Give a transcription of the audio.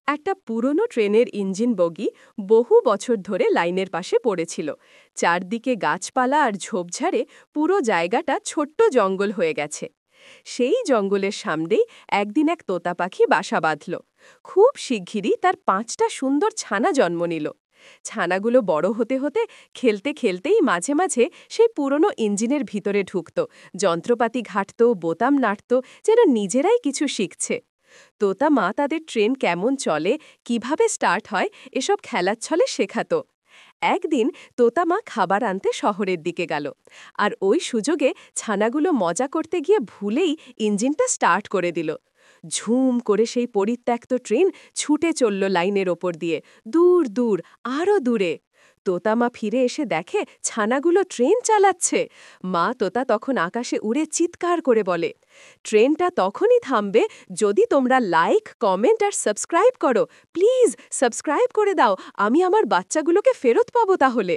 একটা পুরনো ট্রেনের ইঞ্জিন বগি বহু বছর ধরে লাইনের পাশে পড়েছিল। চারদিকে গাছপালা আর ঝোপঝাড়ে পুরো জায়গাটা ছোট্ট জঙ্গল হয়ে গেছে। সেই জঙ্গলের সামনেই একদিন এক তোতা পাখি বাসা বাঁধল। খুব শিগগিরই তার ৫টা সুন্দর ছানা জন্ম নিল। ছানাগুলো বড় হতে হতে খেলতে খেলতেই মাঝে মাঝে সেই পুরনো ইঞ্জিনের ভিতরে ঢুকত, যন্ত্রপাতি ঘাঁটত, বোতাম নাড়ত, যেন নিজেরাই কিছু শিখছে। তোতা মা তাদের ট্রেন কেমন চলে, কিভাবে স্টার্ট হয়, এসব খেলার ছলে শেখাত। একদিন তোতা মা খাবার আনতে শহরের দিকে গেল, আর ওই সুযোগে ছানাগুলো মজা করতে গিয়ে ভুলেই ইঞ্জিনটা স্টার্ট করে দিল। ঝুম করে সেই পরিত্যক্ত ট্রেন ছুটে চলল লাইনের ওপর দিয়ে, দূর দূর, আরও দূরে। তোতা মা ফিরে এসে দেখে ছানাগুলো ট্রেন চালাচ্ছে। মা তোতা তখন আকাশে উড়ে চিৎকার করে বলে, ট্রেনটা তখনই থামবে যদি তোমরা লাইক, কমেন্ট আর সাবস্ক্রাইব করো। প্লিজ সাবস্ক্রাইব করে দাও, আমি আমার বাচ্চাগুলোকে ফেরত পাবো তাহলে।